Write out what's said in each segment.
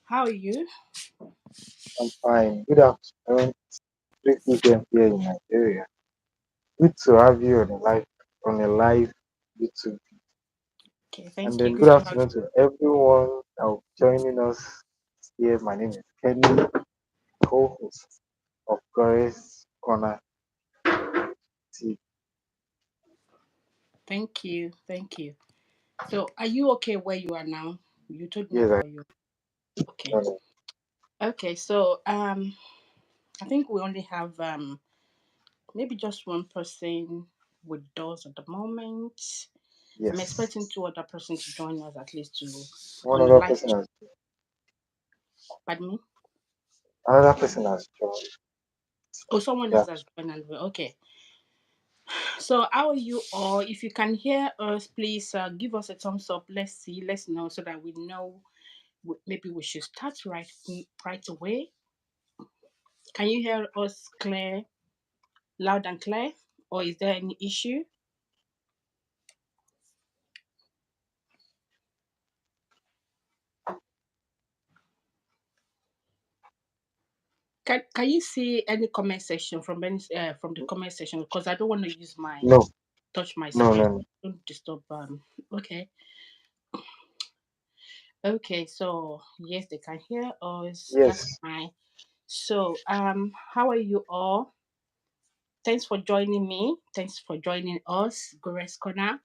How are you? I'm fine. Good afternoon. 3 p.m. here in Nigeria. Good to have you on a live YouTube. Okay, And thank you. then Good good to have afternoon to everyone that will be joining us here. My name is Kenny, co-host of Grace Corner TV. Thank you. Thank you. So, are you okay where you are now? You told me Yes, I about you. Okay. know. Okay. So, I think we only have maybe just one person with us at the moment. I'm Yes. expecting two other persons to join us at least to One on a other live person chat. has Pardon me. another person has joined. Oh, someone Yeah. else has joined. Okay. So, how are you all? If you can hear us, please give us a thumbs up. Let's see. Let's know so that we know maybe we should start right away. Can you hear us clear, loud and clear, or is there any issue? Can you see any comment section from the comment section? Because I don't want to use my No, touch my no, screen. no, no. Don't disturb. Okay. Okay. So yes, they can hear us. That's Yes. fine. So how are you all? Thanks for joining me. Thanks for joining us, Gores Corner.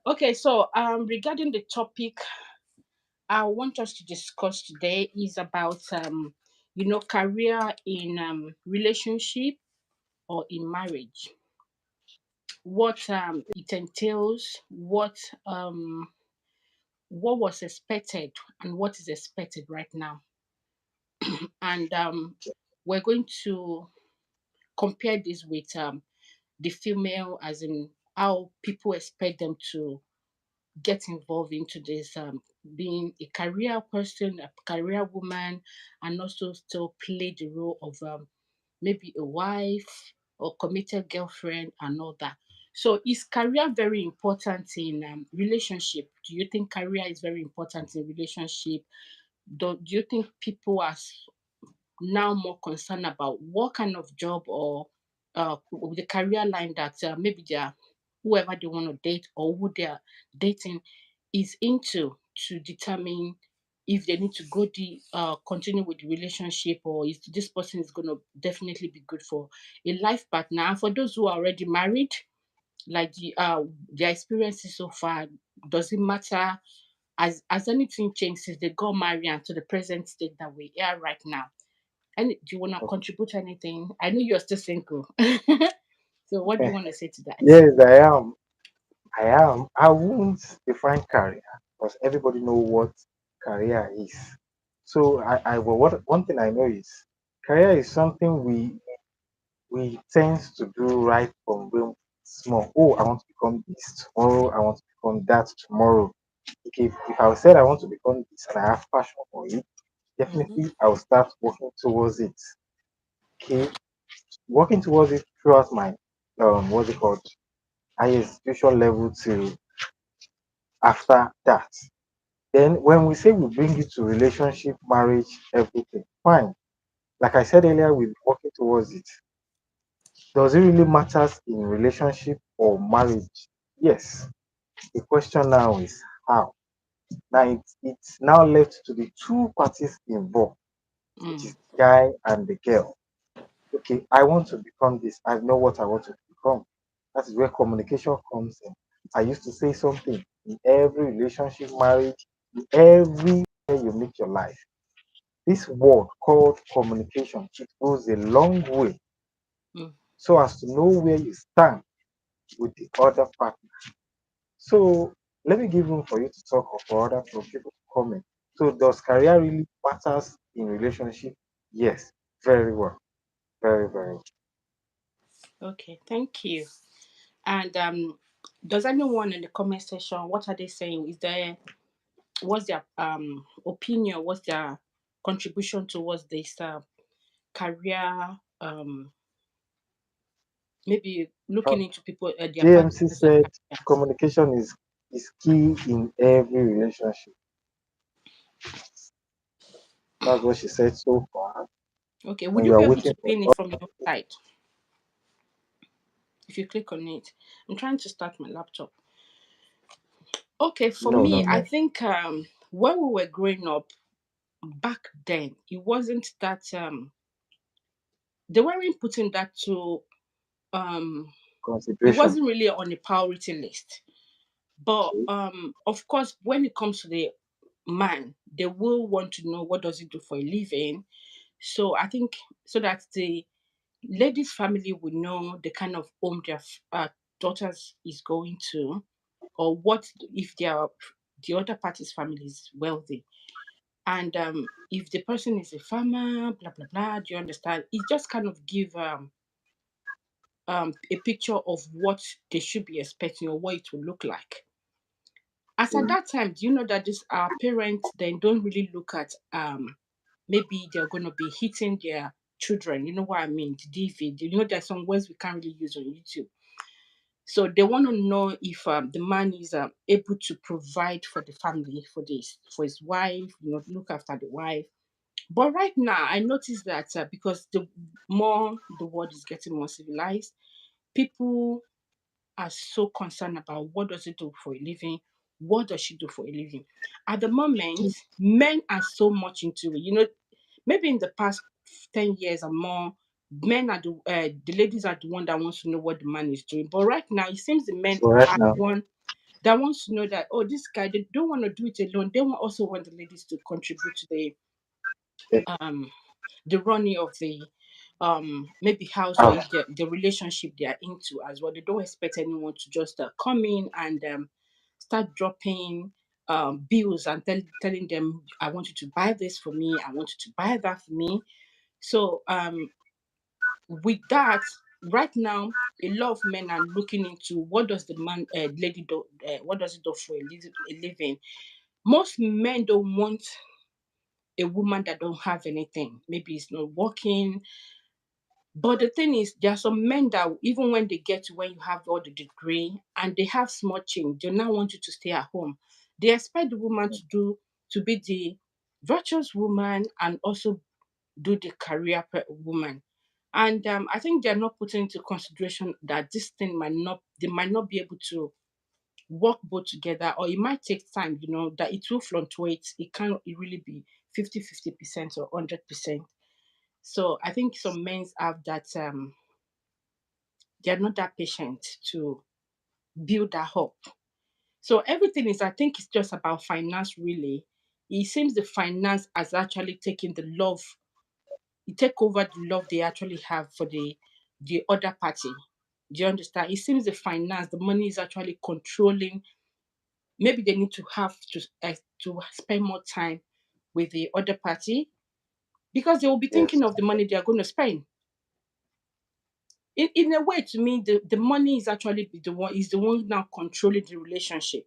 Okay, so regarding the topic I want us to discuss today is about career in relationship or in marriage. What it entails, what was expected and what is expected right now. And we're going to compare this with the female as in how people expect them to get involved into this being a career person, a career woman, and also still play the role of maybe a wife or committed girlfriend and all that. So is career very important in relationship? Do you think career is very important in relationship? Do you think people are now more concerned about what kind of job or the career line that maybe they are whoever they want to date or who they are dating is into to determine if they need to continue with the relationship or if this person is going to definitely be good for a life partner. And for those who are already married, like their experiences so far, does it matter? Has anything changed since they got married and to the present state that we are right now? And do you want to contribute anything? I know you're still single. So what do you want to say to that? Yes, I am. I am. I won't define career because everybody know what career is. So well, what one thing I know is career is something we tend to do right from when small. Oh, I want to become this tomorrow. I want to become that tomorrow. Okay, if I said I want to become this and I have passion for it, Mm-hmm. definitely I will start working towards it. Okay, working towards it throughout my what's it called higher institution level till after that. Then when we say we bring it to relationship, marriage, everything, fine. Like I said earlier, we're working towards it. Does it really matters in relationship or marriage? Yes. The question now is how. Now it's now left to the two parties involved, which Mm. is the guy and the girl. Okay, I want to become this. I know what I want to become. That is where communication comes in. I used to say something in every relationship, marriage, in everywhere you meet your life. This word called communication, it goes a long way Mm. so as to know where you stand with the other partner. So let me give room for you to talk or for other for people to comment. So does career really matters in relationship? Yes, very well. Very, very well. Okay, thank you. And does anyone in the comment section what are they saying? What's their opinion? What's their contribution towards this career? Maybe looking into people their JMC partners said career. communication is key in every relationship. That's what she said so far. Okay, would And you we be are able waiting to for pin it from your side if you click on it? I'm trying to start my laptop. Okay, for no, no, me, I no. think when we were growing up back then, it wasn't that they weren't putting that to um it Consideration. wasn't really on the priority list. But Okay. of course, when it comes to the man, they will want to know what does he do for a living. So I think so that the lady's family would know the kind of home their daughters is going to, or what if the other party's family is wealthy, and if the person is a farmer, blah blah blah. Do you understand? It just kind of give a picture of what they should be expecting or what it will look like. As at Okay. that time, do you know that this our parents then don't really look at maybe they're gonna be hitting their children. You know what I mean? The DV. You know there's some words we can't really use on YouTube. So they want to know if the man is able to provide for the family, for his wife, look after the wife. But right now, I notice that because the more the world is getting more civilized, people are so concerned about what does it do for a living, what does she do for a living. At the moment, men are so much into it. Maybe in the past 10 years or more, men are the ladies are the one that wants to know what the man is doing. But right now, it seems the men So right are now, the one that wants to know that, oh, this guy, they don't want to do it alone. They also want the ladies to contribute to eh, um the running of the maybe house, or ah, if the relationship they are into as well. They don't expect anyone to just come in and start dropping bills and telling them, I want you to buy this for me, I want you to buy that for me. So with that, right now, a lot of men are looking into what does the man lady do, what does it do for a living. Most men don't want a woman that don't have anything, maybe it's not working. But the thing is, there are some men that even when they get to when you have all the degree and they have small change, they now want you to stay at home. They expect the woman to be the virtuous woman and also do the career woman. And I think they're not putting into consideration that this thing they might not be able to work both together, or it might take time, that it will fluctuate. It cannot it really be 50-50% or 100%. So I think some men have that they're not that patient to build that up. So everything is, I think, it's just about finance. Really, it seems the finance has actually taken the love. It take over the love they actually have for the other party. Do you understand? It seems the finance, the money is actually controlling. Maybe they need to have to spend more time with the other party because they will be yes. thinking of the money they are going to spend. In a way, to me, the money is actually the one now controlling the relationship.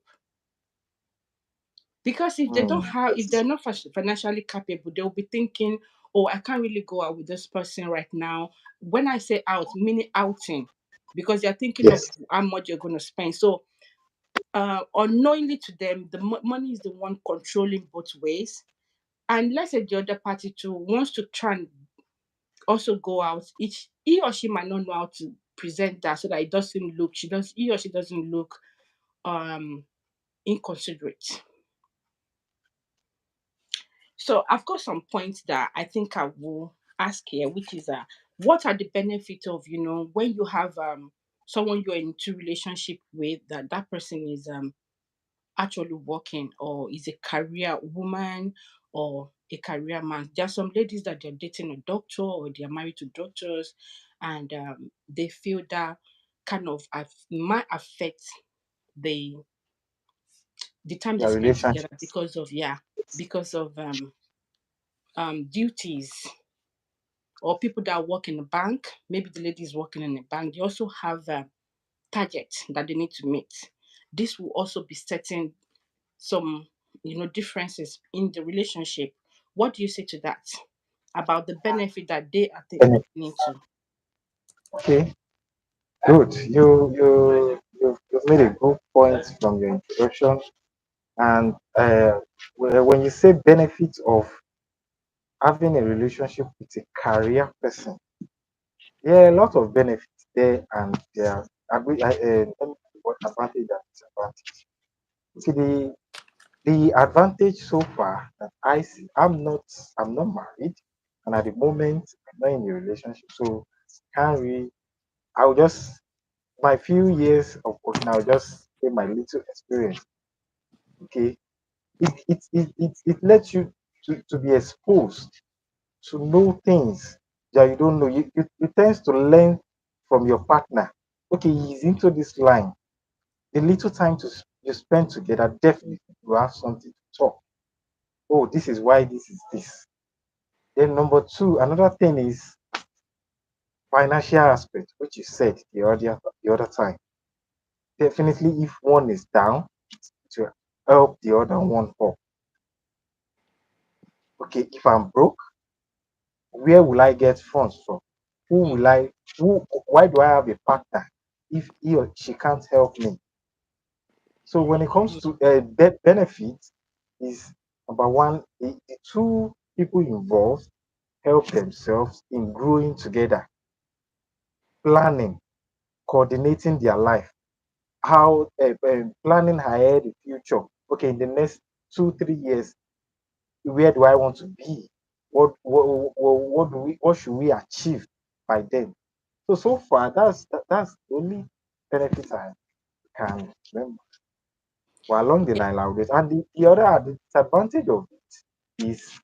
Because if they're not financially capable, they'll be thinking, oh, I can't really go out with this person right now. When I say out, meaning outing, because they're thinking of Yes. how much you're going to spend. So, unknowingly to them, the money is the one controlling both ways. And let's say the other party too wants to try and also go out. He or she might not know how to present that so that it doesn't look, he or she doesn't look um inconsiderate. So I've got some points that I think I will ask here, which is what are the benefits of when you have someone you're into relationship with, that person is actually working or is a career woman or a career man. There are some ladies that they're dating a doctor or they're married to doctors, and they feel that kind of might affect the the time they Their spend together relationships. because of duties, or people that work in a bank. Maybe the lady is working in a bank. They also have targets that they need to meet. This will also be setting some, differences in the relationship. What do you say to that? About the benefit that they are taking into? Okay, good. You've made a good point from your introduction. And when you say benefits of having a relationship with a career person. There are a lot of benefits there, and there are let me see what advantage and disadvantage. See, the advantage so far that I see, I'm not married, and at the moment I'm not in a relationship, so can't really. I'll just my few years of working, I'll just say my little experience. Okay, it lets you to be exposed to know things that you don't know. You tends to learn from your partner. Okay, he's into this line. The little time you spend together, definitely you have something to talk. Oh, this is why this is this. Then number two, another thing is financial aspect, which you said the other time. Definitely, if one is down, to help the other one up. Okay, if I'm broke, where will I get funds from? Who Mm, will I? Who? Why do I have a partner if he or she can't help me? So when it comes mm, to benefits, is number one, the two people involved help themselves in growing together, planning, coordinating their life, how planning ahead the future. Okay, in the next 2 3 years, where do I want to be? What should we achieve by then? So far, that's the only benefit I can remember. Well, along the yeah, line, like this, and the other disadvantage of it is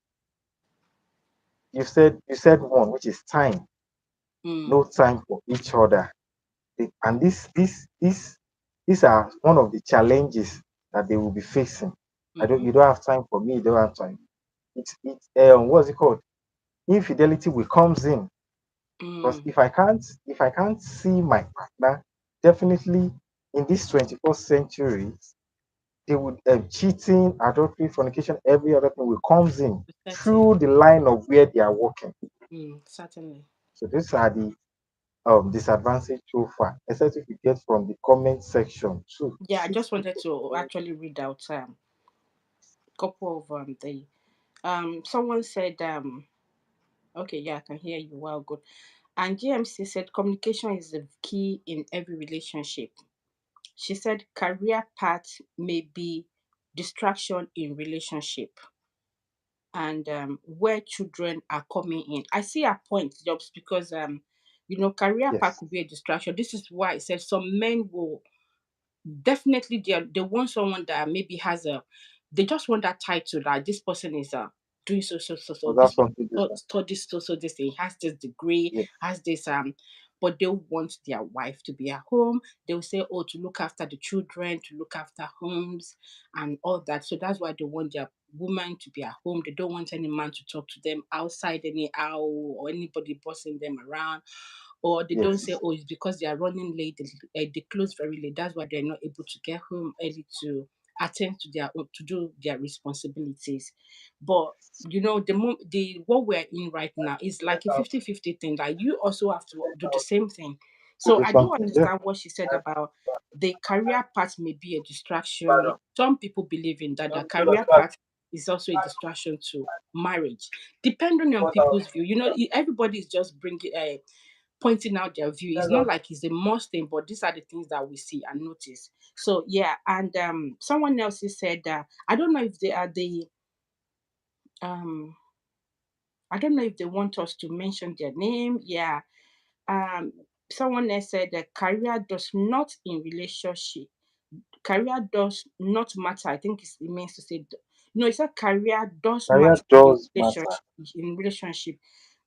you said one, which is time. mm, No time for each other. And these are one of the challenges that they will be facing. mhm, You don't have time for me, you don't have time. It's what's it called? Infidelity will comes in, because mm. if I can't see my partner, definitely in this 21st century, they would cheating, adultery, fornication, every other thing will comes in Certainly. through the line of where they are working. Certainly. So these are the disadvantage so far, except if you get from the comment section too. Yeah, I just wanted to actually read out couple of the someone said okay, yeah, I can hear you. Wow, good. And GMC said communication is the key in every relationship. She said career path may be distraction in relationship, and where children are coming in. I see a point, Jobs, because career path Yes, could be a distraction. This is why I said some men will definitely they want someone that maybe has a they just want that title that this person is doing so so that's this something different. studies this thing, has this degree, Yes, has this but they want their wife to be at home. They'll say, oh, to look after the children, to look after homes and all that. So that's why they want their woman to be at home. They don't want any man to talk to them outside anyhow or anybody bossing them around, or they don't say, yes, oh, it's because they are running late, they close very late. That's why they're not able to get home early to attend to their to do their responsibilities. But the what we're in right now is like a 50-50 thing that you also have to do the same thing. to So do I do something. Yes, understand what she said about the career path may be a distraction. Some people believe in that the career path is also a distraction to marriage, depending on people's view. Everybody is just bringing pointing out their view. It's not like it's a must thing, but these are the things that we see and notice. So yeah, and someone else has said that I don't know if they are the um I don't know if they want us to mention their name. Yeah. Um Someone else said that career does not in relationship. Career does not matter. I think it means to say no, it's a career does career matter does matter. in relationship.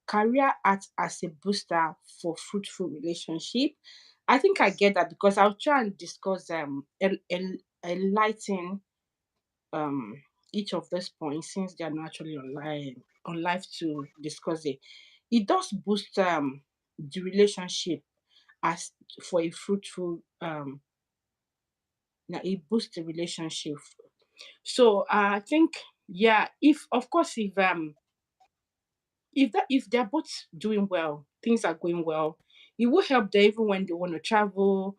Career acts as a booster for fruitful relationship. I think I get that because I'll try and discuss enlighten um each of those points since they are not actually on live to discuss it. It does boost the relationship as for a fruitful now it boosts the relationship. So I think yeah, if of course if they're both doing well, things are going well, it will help them even when they want to travel,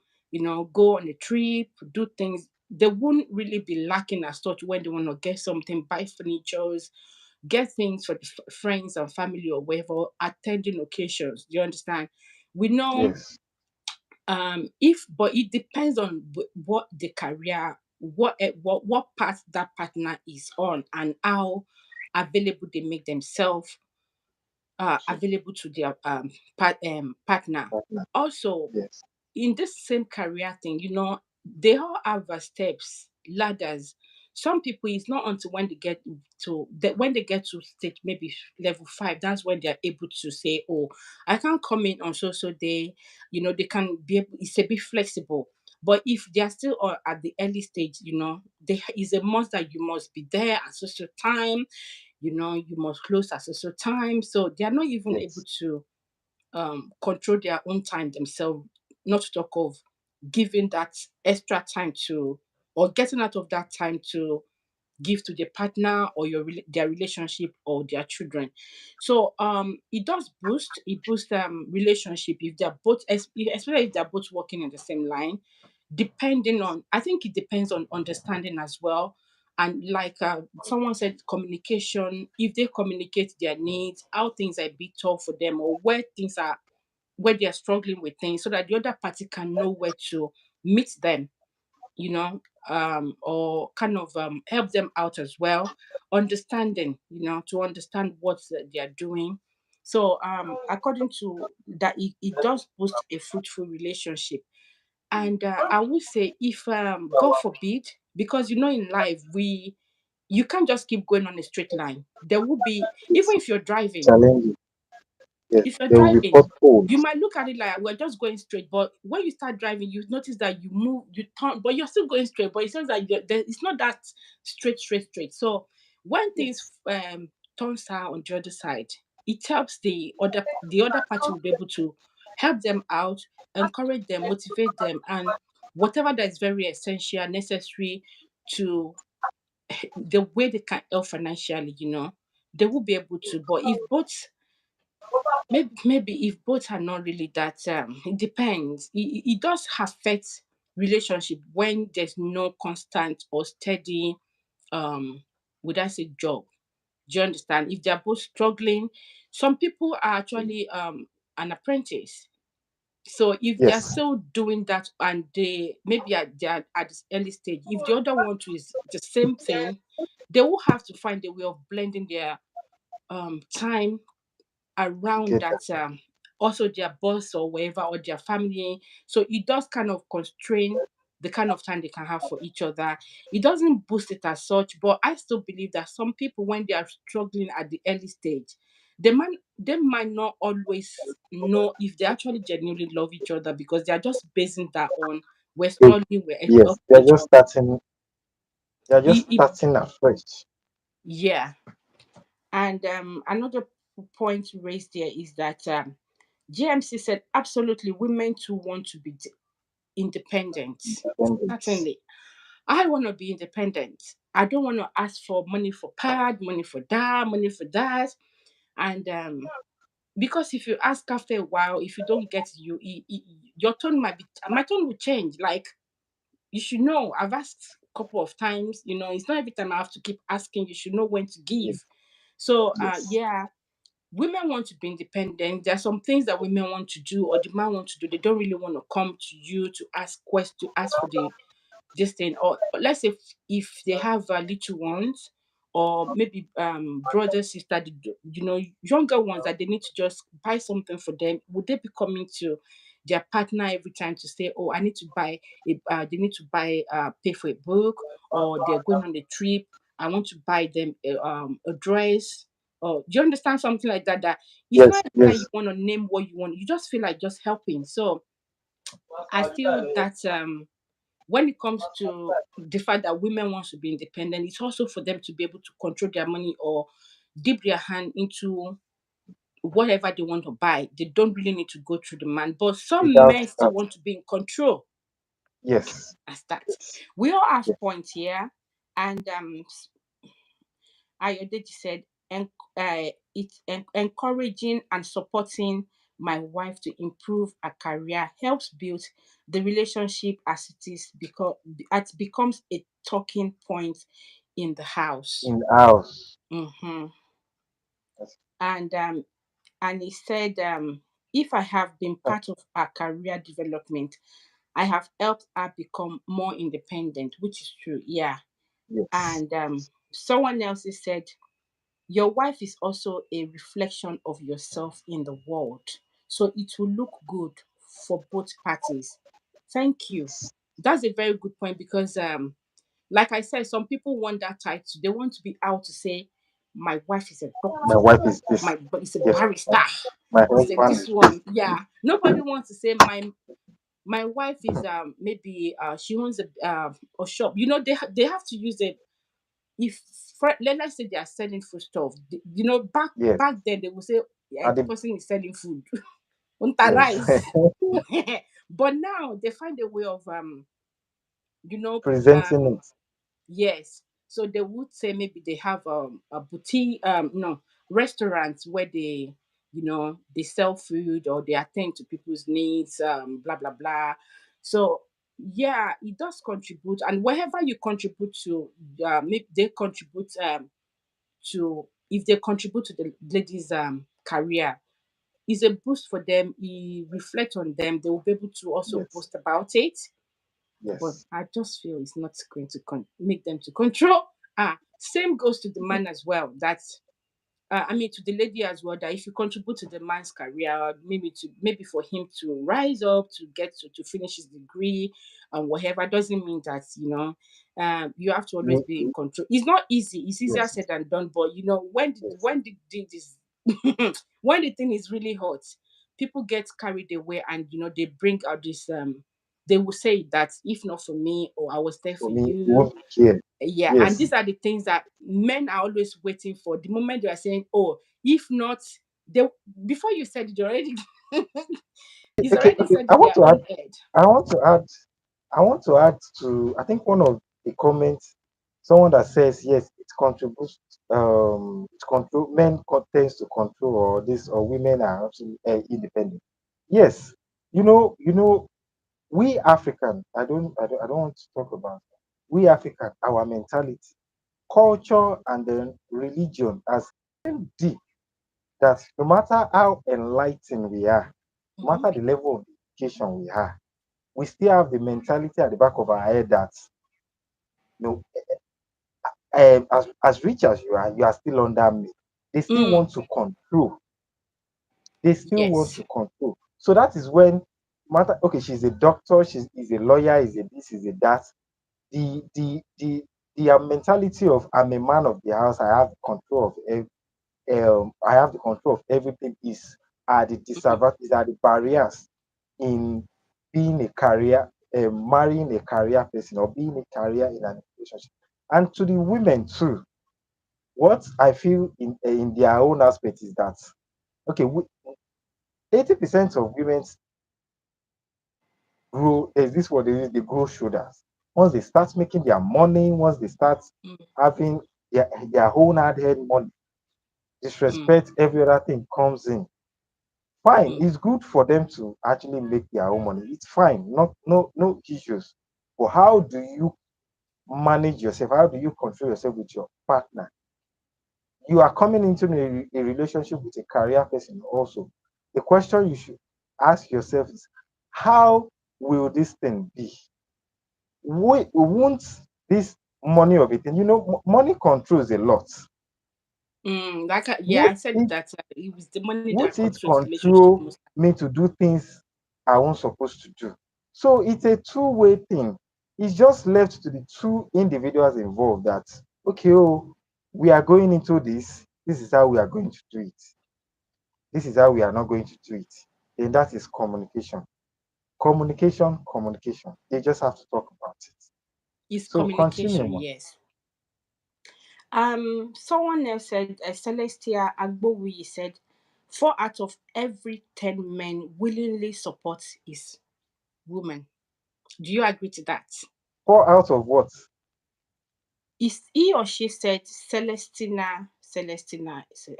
go on a trip, do things. They won't really be lacking as such when they want to get something, buy furnitures, get things for the friends and family or whatever, attending occasions. Do you understand? We know, Yes. if but it depends on what the career, what path that partner is on, and how available they make themselves available to their partner. Partner. Also, Yes. in this same career thing, they all have steps, ladders. Some people, it's not until when they get when they get to stage maybe level 5, that's when they're able to say, "Oh, I can't come in on so day." They can be able. It's a bit flexible. But if they are still at the early stage, there is a must that you must be there at such a time. You must close at such a time. So they are not even able Yes. to control their own time themselves, not to talk of giving that extra time to, or getting out of that time to give to the partner or their relationship or their children. So it boosts relationship if they're both especially if they're both working in the same line, depending on, I think it depends on understanding as well. And like someone said, communication, if they communicate their needs, how things are a bit tough for them, or where they're struggling with things, so that the other party can know where to meet them, or kind of help them out as well. Understanding, to understand what they are doing. So, according to that, it does boost a fruitful relationship. And I would say, if God forbid, because in life you can't just keep going on a straight line. There will be, even It's if you're driving, challenging. Yes. if you're There will be driving, you potholes. might look at it like we're just going straight, but when you start driving, you notice that you move, you turn, but you're still going straight. But it says that it's not that straight. So when things Yes. turn sour on the other side, it helps the other party will be able to help them out, encourage them, motivate them, and whatever that is very essential, necessary to the way they can help financially, they will be able to. But if both maybe if both are not really that, it depends. It does affect relationship when there's no constant or steady, would I say, job. Do you understand? If they're both struggling, some people are actually an apprentice. So if they're Yes. still doing that, and they're at this early stage, if the other one too is the same thing, they will have to find a way of blending their time around Together. that, also their boss or wherever, or their family. So it does kind of constrain the kind of time they can have for each other. It doesn't boost it as such, but I still believe that some people, when they are struggling at the early stage, they might not always know if they actually genuinely love each other, because they are just basing that on, we're They- struggling, we're Yes. helping each other. They're just It, starting afresh. yeah. And another point raised there is that, GMC said, absolutely, women too want to be independent. Independence. Certainly. I want to be independent. I don't want to ask for money for pad, money for that, money for that. And because if you ask after a while, if you don't get your tone my tone will change. Like, you should know, I've asked a couple of times, it's not every time I have to keep asking, you should know when to Yes. give. So, Yes. yeah, women want to be independent. There are some things that women want to do, or the man want to do. They don't really want to come to you to ask questions, to ask for this thing. Or let's say, if they have little ones, or maybe brother, sister, younger ones, that they need to just buy something for them, would they be coming to their partner every time to say, oh, I need to buy they need to buy, pay for a book, or they're going on a trip, I want to buy them a dress? Or do you understand, something like that? That it's not Yes. every time you Yes. want to name what you want. You just feel like just helping. So I feel that, when it comes to the fact that women want to be independent, it's also for them to be able to control their money, or dip their hand into whatever they want to buy. They don't really need to go through the man. But some Without men still that. want to be in control Yes. as that. Yes. We all have Yes. points here. And Ayodeji said, it's encouraging and supporting my wife to improve her career helps build the relationship, as it is, because it becomes a talking point in the house. In the house. Hmm. Yes. And he said, if I have been Uh, part of her career development, I have helped her become more independent, which is true. Yeah. yes. And someone else has said, your wife is also a reflection of yourself in the world. So it will look good for both parties. Thank you. Yes. That's a very good point because, like I said, some people want that title. They want to be out to say, my wife is a My doctor, wife is this. my but it's a Yes. barrister, My it's a husband this is this. one. Yeah. Nobody wants to say my wife is maybe she owns a shop. They have to use it if let's say they are selling food stuff. Yes. Back then they would say, yeah, And the the, person is selling food, unta yes. rice. But now they find a way of you know Presenting um it. yes. So they would say maybe they have a boutique, no, restaurants where they sell food or they attend to people's needs, blah blah blah. So yeah, it does contribute, and wherever you contribute to, maybe they contribute to if they contribute to the ladies' career, is a boost for them. It reflect on them. They will be able to also Yes. post about it, but Yes. I just feel it's not going to make them to control. Same goes to the man as well. I mean, to the lady as well. That if you contribute to the man's career, maybe for him to rise up, to get to finish his degree, and whatever, doesn't mean that you have to always You, be in control. It's not easy. It's easier yes. said than done. But Yes. when the thing is when the thing is really hot, people get carried away, and they bring out this. They will say that if not for me, or I was there For for me, you you. won't be here. Yeah, and Yes. these are the things that men are always waiting for. The moment they are saying, "Oh, if not," they before you said it already, it's Okay. already Okay. said in their own head. I want to add. I want to add to. I think one of the comments, someone that says yes, it contributes. It control men tends to control or this or women are absolutely independent. Yes. You know. We African. I don't want to talk about. We African. Our mentality, culture, and then religion as deep that no matter how enlightened we are, no Mhm. matter the level of education we are, we still have the mentality at the back of our head that you know, as rich as you are still under me. They still Mm, want to control. They still want yes. to control. So that is when matter. Okay, she's a doctor. She's is a lawyer. Is a this. Is a that. The mentality of I'm a man of the house. I have the control of everything. Is are the Mhm. disadvantages, are the barriers in being a career, marrying a career person or being a career in an relationship. And to the women too, what I feel in their own aspect is that okay, 80% of women grow. There's this word they grow shoulders. Once they start making their money, once they start Mm, having their own hard head money, mm, disrespect, every other thing comes in. Fine, mm, it's good for them to actually make their own money. It's fine, not no issues. But how do you manage yourself? How do you control yourself with your partner? You are coming into a relationship with a career person also. The question you should ask yourself is how will this thing be? Won't this money of it, and money controls a lot. yeah, I Won't said it that it was the money that won't it controls relationship control most. me to do things I wasn't supposed to do? So it's a two-way thing. It's just left to the two individuals involved that, okay, oh, we are going into this. This is how we are going to do it. This is how we are not going to do it. Then that is communication. Communication, communication. They just have to talk about it. Is So continue, communication, man. yes. Someone else said, Celestia Agbowi said, 4 out of every 10 men willingly supports his woman. Do you agree to that? Four out of what? Is he or she said Celestina,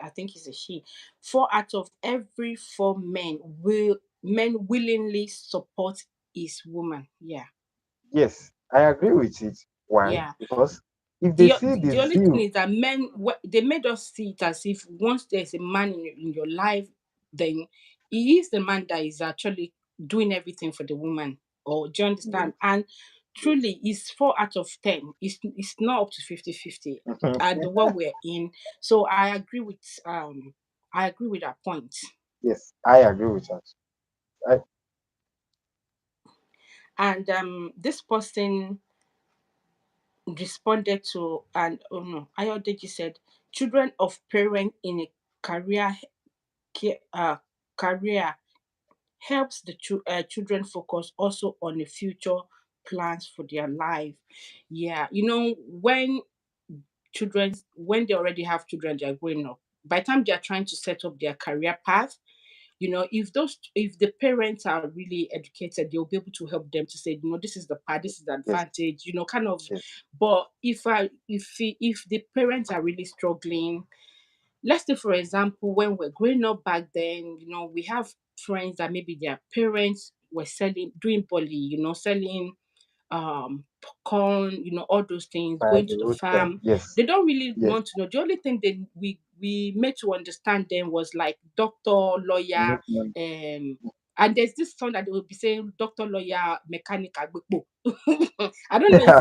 I think it's a she. 4 out of every 4 men willingly support his woman. Yeah. Yes, I agree with it. Why? Yeah. Because If they the see the the only thing zeal, is that men, they made us see it as if once there's a man in your life, then he is the man that is actually doing everything for the woman. Or do you understand? And truly, it's 4 out of 10. It's not up to 50-50. And the what we're in. So I agree with that point. yes, I agree with that. I, And this person responded to, and oh no, Ayodeji said, children of parents in a career career helps the children focus also on the future plans for their life. Yeah, when they already have children, they are growing up. By the time they are trying to set up their career path, if the parents are really educated, they'll be able to help them to say, this is the part, this is the yes, advantage, kind of. yes, But if the parents are really struggling, let's say for example, when we're growing up back then, we have friends that maybe their parents were doing poly, selling popcorn, all those things, by going the to the roadside. farm. Yes, They don't really yes. want to know. The only thing we made to understand them was like doctor, lawyer, Make money. and there's this song that they will be saying doctor, lawyer, mechanic, agbekpo. I don't know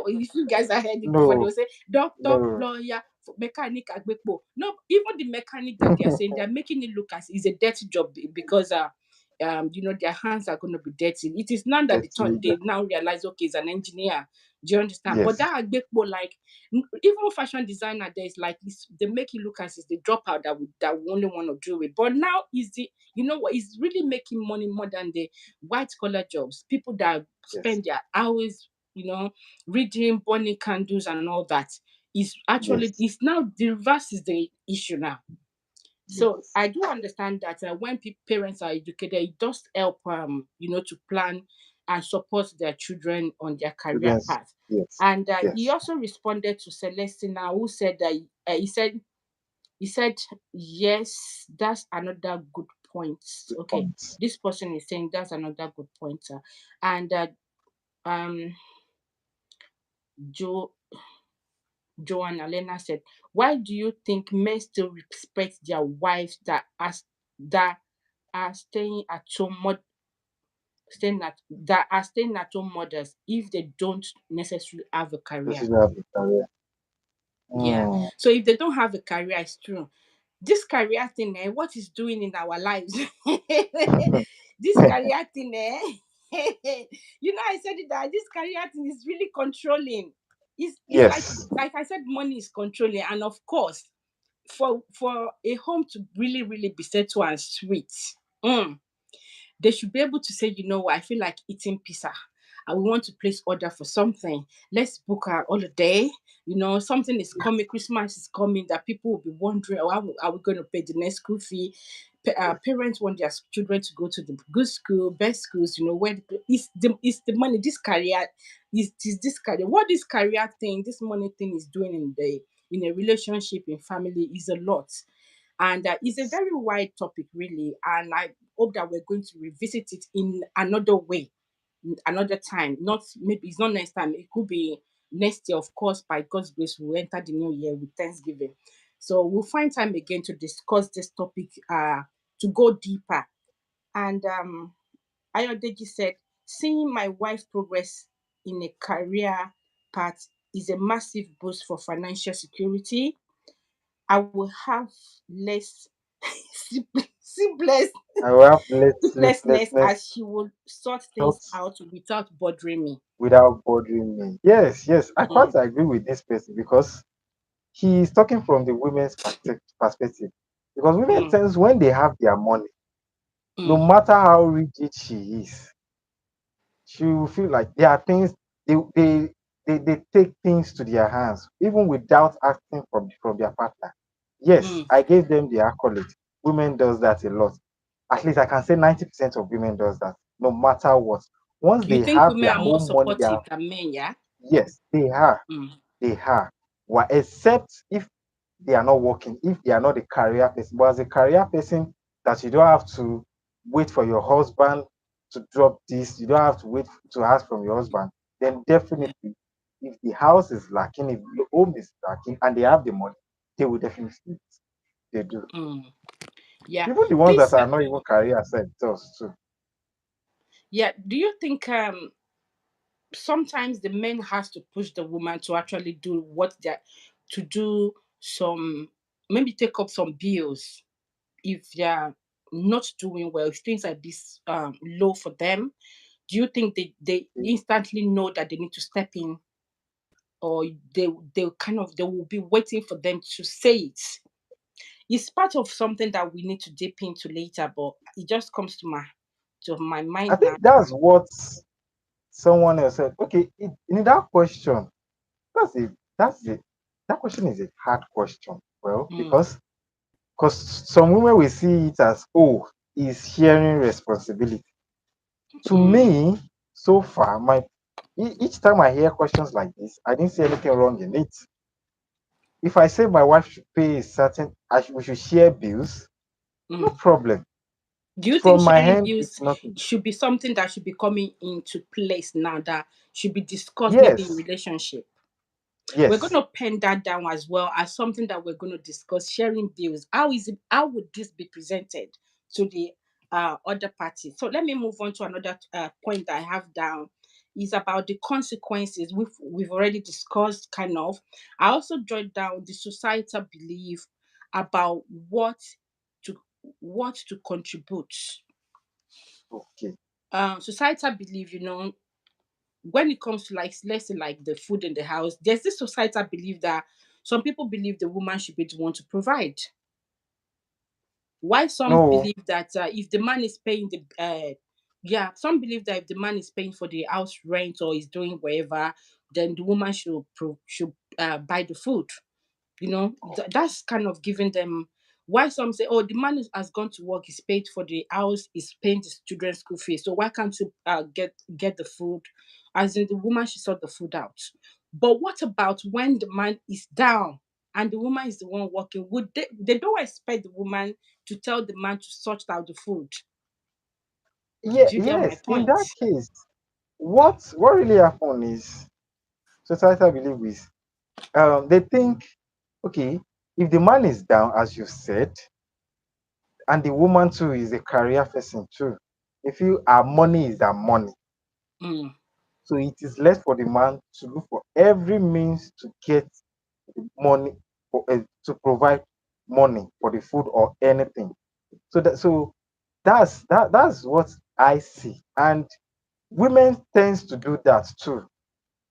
if you guys have heard it before. They No, will say doctor, no. lawyer, mechanic, agbekpo. No, even the mechanic that they are saying, they're making it look as it's a dirty job because their hands are going to be dirty. It is now that That's illegal. they now realize, okay, it's an engineer. Do you understand? But Yes, that agbekpo, like even fashion designer, there's like this, they make it look as it's the dropout that we only want to do it. But now is the what is really making money more than the white collar jobs. People that yes, spend their hours, reading, burning candles and all that is actually, yes, it's now the reverse is the issue now. So yes. I do understand that when parents are educated, it does help, to plan and support their children on their career Children's, path. yes, And he yes. also responded to Celestina, who said that he said yes, that's another good point. Good Okay, points. this person is saying that's another good point. And um, Joe Joanna Lena said, "Why do you think men still respect their wives that are staying at home mothers if they don't necessarily have a This career?" is have a career. Yeah. Mm. So if they don't have a career, it's true. This career thing, what is doing in our lives? This career thing, I said it that this career thing is really controlling. It's Yes, like I said, money is controlling, and of course, for a home to really really be settled and sweet, mm, they should be able to say, what, I feel like eating pizza. And we want to place order for something. Let's book our holiday. Something is coming. Christmas is coming. That people will be wondering, oh, how are we going to pay the next school fee? Parents want their children to go to the good school, best schools. Where it's the money. This career is this career. What this career thing, this money thing is doing in a relationship, in family, is a lot. And it's a very wide topic, really. And I hope that we're going to revisit it in another way, another time. Not maybe it's not next time. It could be next year, of course. By God's grace, we'll enter the new year with Thanksgiving. So we'll find time again to discuss this topic, to go deeper. And Ayodeji said, seeing my wife's progress in a career path is a massive boost for financial security. I will have less sleepless, I will have less sleeplessness sleeplessness as she will sort things thoughts out without bothering me. without bothering me. Yes, yes, I quite Mm, agree with this person because he is talking from the women's perspective. Because women mm, tends when they have their money, no mm, matter how rigid she is, she will feel like there are things they take things to their hands even without asking from their partner. Yes, mm. I gave them the accolade. Women does that a lot. At least I can say 90% of women does that, no matter what. Once You they think have women their are more own money, supportive than men, yeah? yes, they are. Mm, They are. Well, except if they are not working, if they are not a career person. But as a career person, that you don't have to wait for your husband to drop this, you don't have to wait to ask from your husband, then definitely if the house is lacking, if the home is lacking, and they have the money, they will definitely do it. They do. Mm. Yeah. Even the ones that This are not even career sectors too. yeah, do you think sometimes the men has to push the woman to actually do what they're to do some, maybe take up some bills if they're not doing well, if things are this low for them? Do you think they instantly know that they need to step in, or they kind of, they will be waiting for them to say it? It's part of something that we need to dip into later, but it just comes to my I mind now. think that's what someone else said. Okay, in that question, that's it. That's it. That question is a hard question. Well, Mm, because some women will see it as, oh, is sharing responsibility. To mm, me, so far, each time I hear questions like this, I didn't see anything wrong in it. If I say my wife should pay a certain, we should share bills, no mm. problem. Do you think From my sharing hand, it's bills nothing. should be something that should be coming into place now, that should be discussed maybe in Yes, relationship? We're going yes. to pen that down as well as something that we're going to discuss. Sharing bills. How is it? How would this be presented to the other party? So let me move on to another point that I have down. Is about the consequences. We've already discussed kind of. I also jot down the societal belief about to what to contribute. Okay. Societal belief, when it comes to, like, let's say, like the food in the house, there's this societal belief that some people believe the woman should be the one to provide. Why some No, believe that if the man is paying the yeah, some believe that if the man is paying for the house rent or is doing whatever, then the woman should buy the food. That's kind of giving them, why some say, oh, the man has gone to work, he's paid for the house, he's paying his children's school fees, so why can't you get the food, as in the woman should sort the food out? But what about when the man is down and the woman is the one working? Would they don't expect the woman to tell the man to sort out the food? yeah, Do you get my yes. In point? that case, what really happened is societal belief is they think, okay, if the man is down, as you said, and the woman too is a career person too, they feel our money is our money. Mm, So it is left for the man to look for every means to get money to provide money for the food or anything. So that's what I see. And women tends to do that too.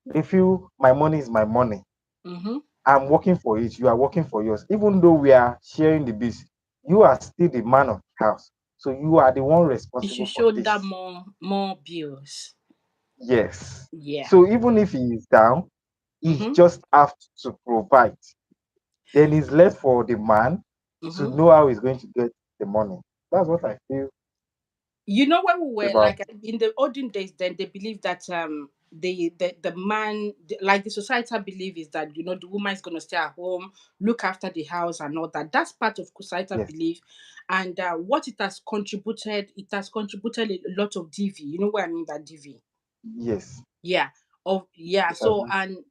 They feel my money is my money. mm-hmm. I'm working for it. You are working for yours. Even though we are sharing the bills, you are still the man of the house. So you are the one You should responsible for shoulder this. more bills. Yes. Yeah. So even if he is down, he Mm-hmm. just have to provide. Then it's left for the man to Mm-hmm. know how he's going to get the money. That's what I feel When we were about like in the olden days, then they believe that the man, like the societal belief is that the woman is going to stay at home, look after the house and all that. That's part of societal yes, belief. And what it has contributed a lot of DV. You know what I mean by DV? yes, Yeah. Yeah. yes, I So, do. and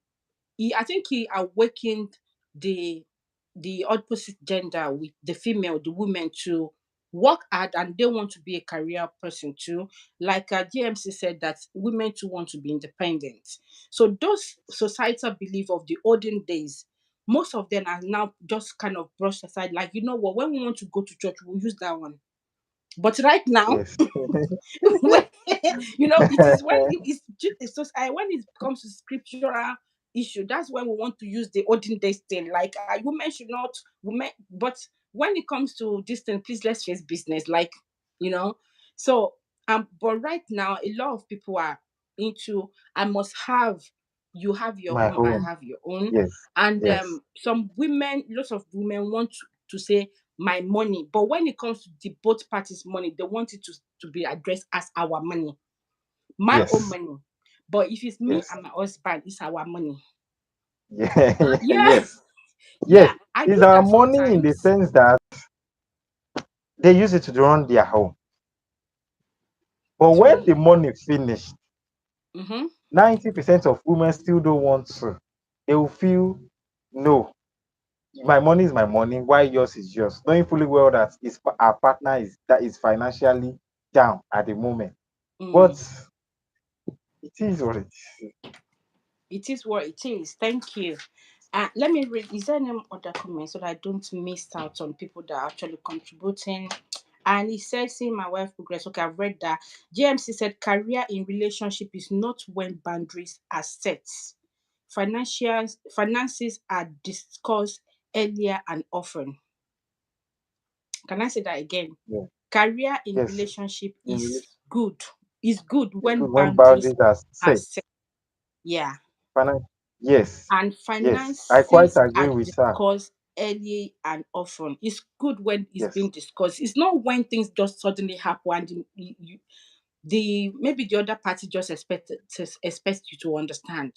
I think he awakened the opposite gender, with the female, the women, to work hard, and they want to be a career person too. Like DMC said, that women too want to be independent. So those societal belief of the olden days, most of them are now just kind of brushed aside. Like, you know what, when we want to go to church, we'll use that one. But right now, Yes. when, it is when when it comes to scriptural issue, that's when we want to use the olden days thing, like women should not, women. But when it comes to this thing, please, let's face business, like, you know so but right now a lot of people are into, I must have, you have your My own, I own. have your own. Yes, And yes, some women, lots of women want to say my money, but when it comes to the both parties money, they want it to be addressed as our money, my own yes, money. But if it's me yes. and my husband, it's our money. Yeah, Yeah. yes, Yeah, yes. I It's do our that money in the sometimes. sense that they use it to run their home. But when To the money finished, mm-hmm. 90% of women still don't want to. They will feel, no, my money is my money, why yours is yours, knowing fully well that our partner is financially down at the moment. But Mm. it is what it is. It is what it is. Thank you. Let me read. Is there any other comments so that I don't miss out on people that are actually contributing? And he said, seeing my wife progress. Okay, I've read that. JMC said, career in relationship is not when boundaries are set. Finances are discussed earlier and often. Can I say that again? Yeah. Career in Yes. relationship In is relation, good. Is good it's when good when boundaries boundaries are are set. set. Yeah. Yes. And Yes. I quite finances agree are with her. discussed early and often. It's good when it's Yes. being discussed. It's not when things just suddenly happen and the maybe the other party just expect you to understand.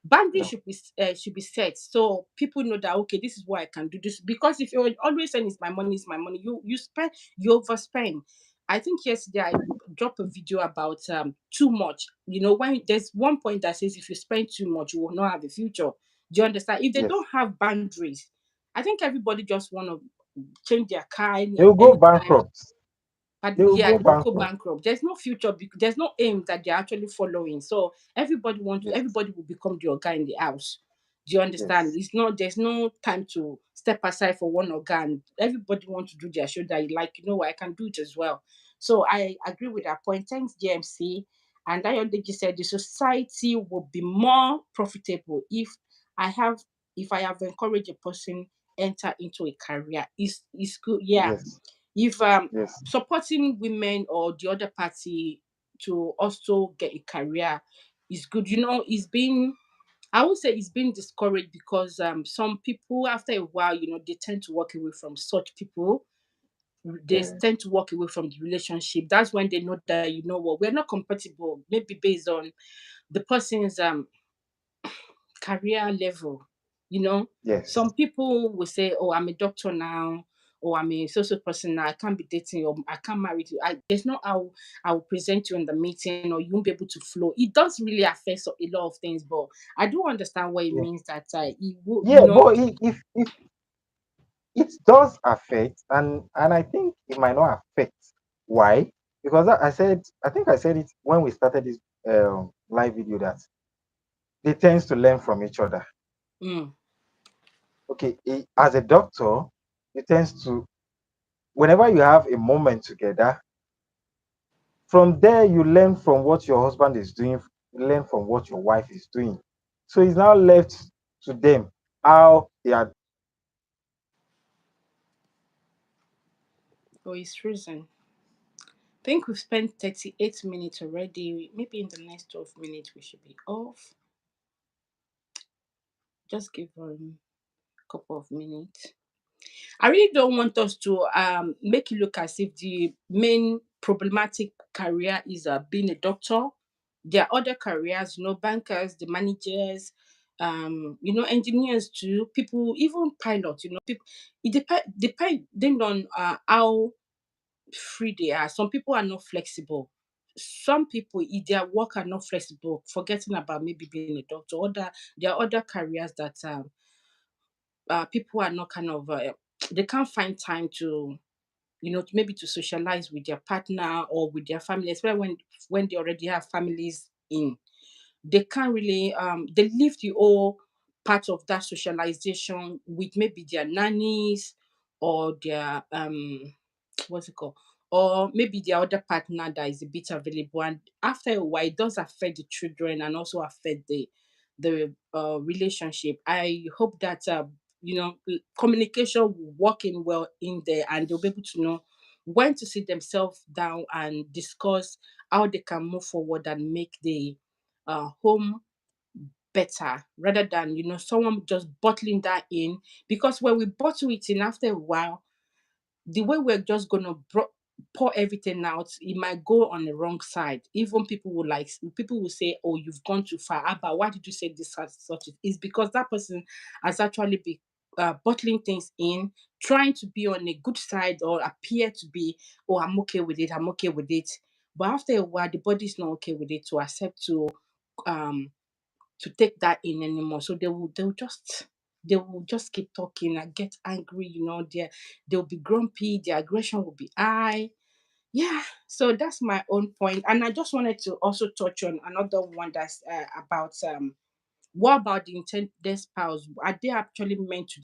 Boundaries No. should be set so people know that okay, this is what I can do. This because if you're always saying it's my money, you spend, you overspend. I think yesterday I dropped a video about too much. When there's one point that says if you spend too much, you will not have a future. Do you understand? If they Yes. don't have boundaries, I think everybody just want to change their car They will go anytime. bankrupt. But They will yeah, go they will go bankrupt. bankrupt. There's no future. There's no aim that they're actually following. So Yes. everybody will become the guy in the house. Do you understand? Yes. There's no time to step aside for one organ. Everybody wants to do their show that you like, what, I can do it as well. So I agree with that point. Thanks, GMC. And Ayodeji said the society will be more profitable if I have encouraged a person enter into a career. Is good, yeah. Yes. If Yes. supporting women or the other party to also get a career is good. It's been I would say it's been discouraged because some people after a while, they tend to walk away from such people. They Yeah. tend to walk away from the relationship. That's when they know that what, we're not compatible. Maybe based on the person's career level. Yes. Some people will say, "Oh, I'm a doctor now, or I'm a social person now. I can't be dating, or I can't marry you. There's no how I will present you in the meeting, or you won't be able to flow." It does really affect a lot of things, but I do understand what it Yeah. means that it will, Yeah. But if it does affect, and I think it might not affect. Why? Because I think I said it when we started this live video, that they tends to learn from each other. mm, Okay, as a doctor, you tends to, whenever you have a moment together, from there you learn from what your husband is doing, you learn from what your wife is doing. So it's now left to them how they are. for his reason. I think we've spent 38 minutes already. Maybe in the next 12 minutes we should be off. Just give a couple of minutes. I really don't want us to make it look as if the main problematic career is being a doctor. There are other careers, bankers, the managers, engineers too, people, even pilots, people. It depending on how free they are. Some people are not flexible. Some people, if their work are not flexible, forgetting about maybe being a doctor. There are other careers that people are not kind of they can't find time to maybe to socialize with their partner or with their family, especially when they already have families in. They can't really they leave the whole part of that socialization with maybe their nannies or their what's it called, or maybe the other partner that is a bit available, and after a while it does affect the children and also affect the relationship. I hope that communication will work in well in there, and they'll be able to know when to sit themselves down and discuss how they can move forward and make the home better, rather than someone just bottling that in. Because when we bottle it in, after a while the way we're just gonna pour everything out, it might go on the wrong side. Even people will say, "Oh, you've gone too far. Abba, why did you say this such?" It's because that person has actually been bottling things in, trying to be on a good side or appear to be, "Oh, I'm okay with it. I'm okay with it." But after a while, the body's not okay with it to accept to um to take that in anymore. So they will just keep talking and get angry, they'll be grumpy, their aggression will be high. Yeah, so that's my own point. And I just wanted to also touch on another one that's about what about the intended spouse? Are they actually meant to